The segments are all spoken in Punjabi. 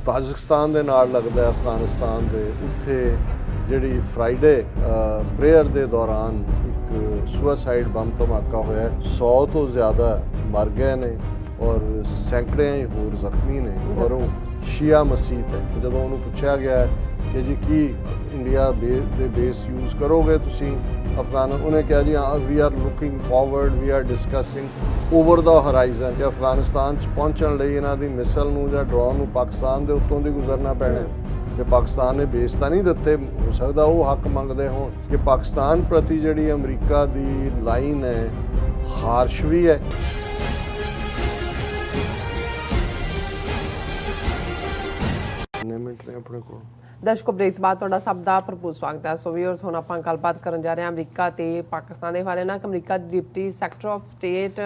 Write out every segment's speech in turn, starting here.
ਤਾਜਿਕਸਤਾਨ ਦੇ ਨਾਲ ਲੱਗਦਾ ਅਫਗਾਨਿਸਤਾਨ ਦੇ, ਉੱਥੇ ਜਿਹੜੀ ਫਰਾਈਡੇ ਪ੍ਰੇਅਰ ਦੇ ਦੌਰਾਨ ਇੱਕ ਸੁਸਾਈਡ ਬੰਬ ਧਮਾਕਾ ਹੋਇਆ। 100 ਤੋਂ ਜ਼ਿਆਦਾ ਮਰ ਗਏ ਨੇ ਔਰ ਸੈਂਕੜੇ ਹੀ ਹੋਰ ਜ਼ਖਮੀ ਨੇ ਔਰ ਉਹ ਸ਼ੀਆ ਮਸੀਤ ਹੈ। ਜਦੋਂ ਉਹਨੂੰ ਪੁੱਛਿਆ ਗਿਆ ਕਿ ਜੀ ਕੀ ਇੰਡੀਆ ਦੇ ਬੇਸ ਯੂਜ਼ ਕਰੋਗੇ ਤੁਸੀਂ ਅਫਗਾਨ, ਉਹਨੇ ਕਿਹਾ ਜੀ ਹਾਂ we are looking forward, we are discussing over the horizon ਕਿ ਅਫਗਾਨਿਸਤਾਨ 'ਚ ਪਹੁੰਚਣ ਲਈ ਇਹਨਾਂ ਦੀ ਮਿਸਲ ਨੂੰ ਜਾਂ ਡਰੋਨ ਨੂੰ ਪਾਕਿਸਤਾਨ ਦੇ ਉੱਤੋਂ ਦੀ ਗੁਜ਼ਰਨਾ ਪੈਣਾ। ਕਿ ਪਾਕਿਸਤਾਨ ਨੇ ਬੇਸ ਤਾਂ ਨਹੀਂ ਦਿੱਤੇ, ਹੋ ਸਕਦਾ ਉਹ ਹੱਕ ਮੰਗਦੇ ਹੋਣ। ਕਿ ਪਾਕਿਸਤਾਨ ਪ੍ਰਤੀ ਜਿਹੜੀ ਅਮਰੀਕਾ ਦੀ ਲਾਈਨ ਹੈ ਹਾਰਸ਼ ਵੀ ਹੈ। ਕਿੰਨੇ ਮਿੰਟ ਨੇ ਆਪਣੇ ਕੋਲ? ਦਰਸ਼ਕੋ, ਬ੍ਰੇਕ ਬਾਅਦ ਤੁਹਾਡਾ ਸਭ ਦਾ ਭਰਪੂਰ ਸਵਾਗਤ ਹੈ। ਸੋ ਵੀਅਰਸ, ਹੁਣ ਆਪਾਂ ਗੱਲਬਾਤ ਕਰਨ ਜਾ ਰਹੇ ਹਾਂ ਅਮਰੀਕਾ ਤੇ ਪਾਕਿਸਤਾਨ ਦੇ ਬਾਰੇ ਨਾਲ। America the deputy sector of state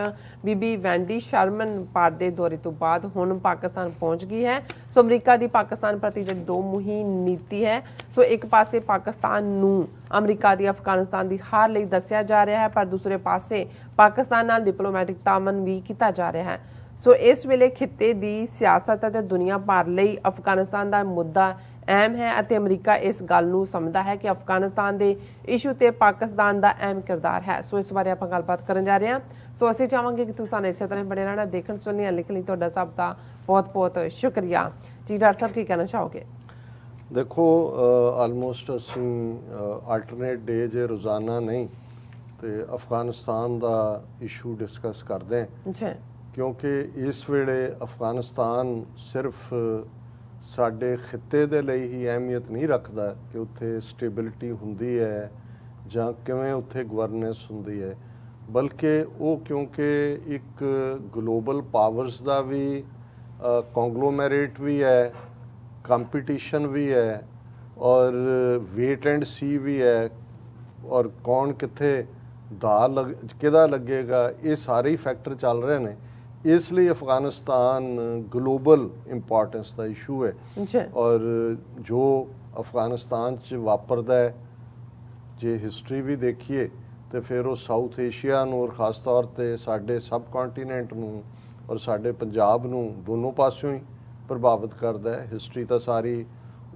ਬੀਬੀ ਵੈਂਡੀ ਸ਼ਰਮਨ ਭਾਰਤ ਦੇ ਦੌਰੇ ਤੋਂ ਬਾਅਦ ਹੁਣ ਪਾਕਿਸਤਾਨ ਪਹੁੰਚ ਗਈ ਹੈ। ਸੋ ਅਮਰੀਕਾ ਦੀ ਪਾਕਿਸਤਾਨ ਪ੍ਰਤੀ ਜਿਹੜੀ ਦੋ ਮੁਹੀ ਨੀਤੀ ਹੈ। ਸੋ ਇੱਕ ਪਾਸੇ ਪਾਕਿਸਤਾਨ ਨੂੰ ਅਮਰੀਕਾ ਦੀ ਅਫਗਾਨਿਸਤਾਨ ਦੀ ਹਾਰ ਲਈ ਦੱਸਿਆ ਜਾ ਰਿਹਾ ਹੈ, ਪਰ ਦੂਸਰੇ ਪਾਸੇ ਪਾਕਿਸਤਾਨ ਨਾਲ ਡਿਪਲੋਮੈਟਿਕ ਤਾਮਨ ਵੀ ਕੀਤਾ ਜਾ ਰਿਹਾ ਹੈ। ਸੋ ਇਸ ਵੇਲੇ ਖਿੱਤੇ ਦੀ ਸਿਆਸਤ ਅਤੇ ਦੁਨੀਆ ਭਰ ਲਈ ਅਫਗਾਨਿਸਤਾਨ ਦਾ ਮੁੱਦਾ ਅਹਿਮ ਹੈ ਅਤੇ ਅਮਰੀਕਾ ਇਸ ਗੱਲ ਨੂੰ ਸਮਝਦਾ ਹੈ ਕਿ ਅਫਗਾਨਿਸਤਾਨ ਦੇ ਇਸ਼ੂ ਤੇ ਪਾਕਿਸਤਾਨ ਦਾ ਅਹਿਮ ਕਿਰਦਾਰ ਹੈ। ਸੋ ਇਸ ਬਾਰੇ ਆਪਾਂ ਗੱਲਬਾਤ ਕਰਨ ਜਾ ਰਹੇ ਹਾਂ। ਸੋ ਅਸੀਂ ਚਾਹਾਂਗੇ ਕਿ ਤੁਸੀਂ ਸਾਨੂੰ ਇਸੇ ਤਰ੍ਹਾਂ ਬਣੇ ਰਹਿਣਾ, ਦੇਖਣ ਸੁਣਨ ਲਿਖਣ ਲਈ ਤੁਹਾਡਾ ਸਭ ਦਾ ਬਹੁਤ ਬਹੁਤ ਸ਼ੁਕਰੀਆ ਜੀ। ਡਾਕਟਰ ਸਾਹਿਬ, ਕੀ ਕਹਿਣਾ ਚਾਹੋਗੇ? ਦੇਖੋ, ਆਲਮੋਸਟ ਅਸੀਂ ਆਲਟਰਨੇਟ ਡੇ ਜੇ ਰੋਜ਼ਾਨਾ ਨਹੀਂ ਤੇ ਅਫਗਾਨਿਸਤਾਨ ਦਾ ਇਸ਼ੂ ਡਿਸਕਸ ਕਰਦੇ ਹਾਂ ਜੀ, ਕਿਉਂਕਿ ਇਸ ਵੇਲੇ ਅਫਗਾਨਿਸਤਾਨ ਸਿਰਫ ਸਾਡੇ ਖਿੱਤੇ ਦੇ ਲਈ ਹੀ ਅਹਿਮੀਅਤ ਨਹੀਂ ਰੱਖਦਾ ਕਿ ਉੱਥੇ ਸਟੇਬਿਲਿਟੀ ਹੁੰਦੀ ਹੈ ਜਾਂ ਕਿਵੇਂ ਉੱਥੇ ਗਵਰਨੈਂਸ ਹੁੰਦੀ ਹੈ, ਬਲਕਿ ਉਹ ਕਿਉਂਕਿ ਇੱਕ ਗਲੋਬਲ ਪਾਵਰਸ ਦਾ ਵੀ ਕੰਗਲੋਮੈਰੇਟ ਵੀ ਹੈ, ਕੰਪੀਟੀਸ਼ਨ ਵੀ ਹੈ ਔਰ ਵੇਟ ਐਂਡ ਸੀ ਵੀ ਹੈ ਔਰ ਕੌਣ ਕਿੱਥੇ ਕਿਹਦਾ ਲੱਗੇਗਾ, ਇਹ ਸਾਰੇ ਹੀ ਫੈਕਟਰ ਚੱਲ ਰਹੇ ਨੇ। ਇਸ ਲਈ ਅਫਗਾਨਿਸਤਾਨ ਗਲੋਬਲ ਇੰਪੋਰਟੈਂਸ ਦਾ ਇਸ਼ੂ ਹੈ ਔਰ ਜੋ ਅਫਗਾਨਿਸਤਾਨ 'ਚ ਵਾਪਰਦਾ ਹੈ, ਜੇ ਹਿਸਟਰੀ ਵੀ ਦੇਖੀਏ ਤੇ ਫਿਰ ਉਹ ਸਾਊਥ ਏਸ਼ੀਆ ਨੂੰ ਔਰ ਖ਼ਾਸ ਤੌਰ 'ਤੇ ਸਾਡੇ ਸਬ ਕੰਟੀਨੈਂਟ ਨੂੰ ਔਰ ਸਾਡੇ ਪੰਜਾਬ ਨੂੰ ਦੋਨੋਂ ਪਾਸਿਓਂ ਹੀ ਪ੍ਰਭਾਵਿਤ ਕਰਦਾ ਹੈ। ਹਿਸਟਰੀ ਤਾਂ ਸਾਰੀ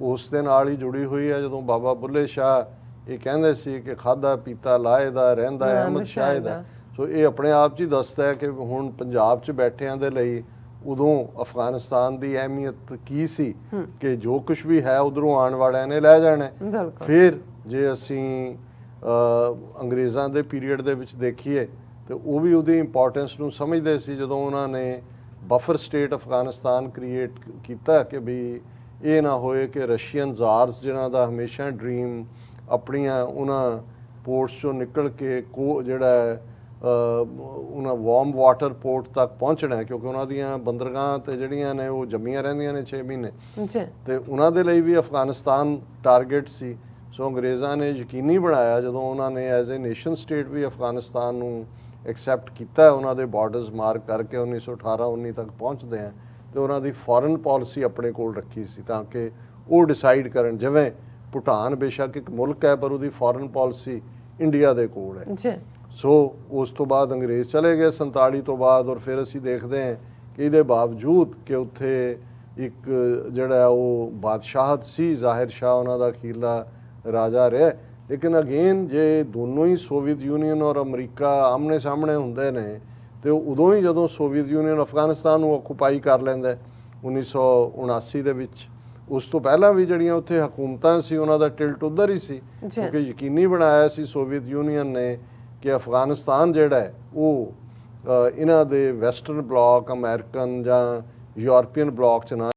ਉਸ ਦੇ ਨਾਲ ਹੀ ਜੁੜੀ ਹੋਈ ਹੈ। ਜਦੋਂ ਬਾਬਾ ਬੁੱਲੇ ਸ਼ਾਹ ਇਹ ਕਹਿੰਦੇ ਸੀ ਕਿ ਖਾਧਾ ਪੀਤਾ ਲਾਹੇ ਦਾ ਰਹਿੰਦਾ ਅਹਿਮਦ ਸ਼ਾਹ ਦਾ, ਸੋ ਇਹ ਆਪਣੇ ਆਪ 'ਚ ਹੀ ਦੱਸਦਾ ਹੈ ਕਿ ਹੁਣ ਪੰਜਾਬ 'ਚ ਬੈਠਿਆਂ ਦੇ ਲਈ ਉਦੋਂ ਅਫਗਾਨਿਸਤਾਨ ਦੀ ਅਹਿਮੀਅਤ ਕੀ ਸੀ ਕਿ ਜੋ ਕੁਝ ਵੀ ਹੈ ਉਧਰੋਂ ਆਉਣ ਵਾਲਿਆਂ ਨੇ ਲੈ ਜਾਣਾ। ਫਿਰ ਜੇ ਅਸੀਂ ਅੰਗਰੇਜ਼ਾਂ ਦੇ ਪੀਰੀਅਡ ਦੇ ਵਿੱਚ ਦੇਖੀਏ ਤੇ ਉਹ ਵੀ ਉਹਦੀ ਇੰਪੋਰਟੈਂਸ ਨੂੰ ਸਮਝਦੇ ਸੀ ਜਦੋਂ ਉਹਨਾਂ ਨੇ ਬਫਰ ਸਟੇਟ ਅਫਗਾਨਿਸਤਾਨ ਕ੍ਰੀਏਟ ਕੀਤਾ ਕਿ ਵੀ ਇਹ ਨਾ ਹੋਏ ਕਿ ਰਸ਼ੀਅਨ ਜ਼ਾਰਸ ਜਿਨ੍ਹਾਂ ਦਾ ਹਮੇਸ਼ਾ ਡ੍ਰੀਮ ਆਪਣੀਆਂ ਉਹਨਾਂ ਪੋਰਟਸ 'ਚੋਂ ਨਿਕਲ ਕੇ ਜਿਹੜਾ ਉਹਨਾਂ ਵਾਰਮ ਵਾਟਰ ਪੋਰਟ ਤੱਕ ਪਹੁੰਚਣਾ, ਕਿਉਂਕਿ ਉਹਨਾਂ ਦੀਆਂ ਬੰਦਰਗਾਹਾਂ ਤੇ ਜਿਹੜੀਆਂ ਨੇ ਉਹ ਜੰਮੀਆਂ ਰਹਿੰਦੀਆਂ ਨੇ 6 ਮਹੀਨੇ ਤੇ ਉਹਨਾਂ ਦੇ ਲਈ ਵੀ ਅਫਗਾਨਿਸਤਾਨ ਟਾਰਗੇਟ ਸੀ। ਸੋ ਅੰਗਰੇਜ਼ਾਂ ਨੇ ਯਕੀਨੀ ਬਣਾਇਆ ਜਦੋਂ ਉਹਨਾਂ ਨੇ ਐਜ਼ ਏ ਨੇਸ਼ਨ ਸਟੇਟ ਵੀ ਅਫਗਾਨਿਸਤਾਨ ਨੂੰ ਐਕਸੈਪਟ ਕੀਤਾ, ਉਹਨਾਂ ਦੇ ਬਾਰਡਰਸ ਮਾਰਕ ਕਰਕੇ 1918-19 ਤੱਕ ਪਹੁੰਚਦੇ ਆ ਤੇ ਉਹਨਾਂ ਦੀ ਫੋਰਨ ਪਾਲਿਸੀ ਆਪਣੇ ਕੋਲ ਰੱਖੀ ਸੀ ਤਾਂ ਕਿ ਉਹ ਡਿਸਾਈਡ ਕਰਨ। ਜਿਵੇਂ ਭੂਟਾਨ ਬੇਸ਼ੱਕ ਇੱਕ ਮੁਲਕ ਹੈ ਪਰ ਉਹਦੀ ਫੋਰਨ ਪਾਲਿਸੀ ਇੰਡੀਆ ਦੇ ਕੋਲ ਹੈ। ਸੋ ਉਸ ਤੋਂ ਬਾਅਦ ਅੰਗਰੇਜ਼ ਚਲੇ ਗਏ 47 ਤੋਂ ਬਾਅਦ ਔਰ ਫਿਰ ਅਸੀਂ ਦੇਖਦੇ ਹਾਂ ਕਿ ਇਹਦੇ ਬਾਵਜੂਦ ਕਿ ਉੱਥੇ ਇੱਕ ਜਿਹੜਾ ਉਹ ਬਾਦਸ਼ਾਹਤ ਸੀ, ਜ਼ਾਹਿਰ ਸ਼ਾਹ ਉਹਨਾਂ ਦਾ ਅਖੀਰਲਾ ਰਾਜਾ ਰਿਹਾ, ਲੇਕਿਨ ਅਗੇਨ ਜੇ ਦੋਨੋਂ ਹੀ ਸੋਵੀਅਤ ਯੂਨੀਅਨ ਔਰ ਅਮਰੀਕਾ ਆਮਣੇ ਸਾਹਮਣੇ ਹੁੰਦੇ ਨੇ ਤੇ ਉਦੋਂ ਹੀ ਜਦੋਂ ਸੋਵੀਅਤ ਯੂਨੀਅਨ ਅਫਗਾਨਿਸਤਾਨ ਨੂੰ ਆਕੂਪਾਈ ਕਰ ਲੈਂਦਾ 1979 ਦੇ ਵਿੱਚ, ਉਸ ਤੋਂ ਪਹਿਲਾਂ ਵੀ ਜਿਹੜੀਆਂ ਉੱਥੇ ਹਕੂਮਤਾਂ ਸੀ ਉਹਨਾਂ ਦਾ ਟਿਲਟ ਉੱਧਰ ਹੀ ਸੀ ਕਿਉਂਕਿ ਯਕੀਨੀ ਬਣਾਇਆ ਸੀ ਸੋਵੀਅਤ ਯੂਨੀਅਨ ਨੇ ਕਿ ਅਫਗਾਨਿਸਤਾਨ ਜਿਹੜਾ ਹੈ ਉਹ ਇਹਨਾਂ ਦੇ ਵੈਸਟਰਨ ਬਲਾਕ, ਅਮਰੀਕਨ ਜਾਂ ਯੂਰਪੀਅਨ ਬਲਾਕ 'ਚ ਨਾ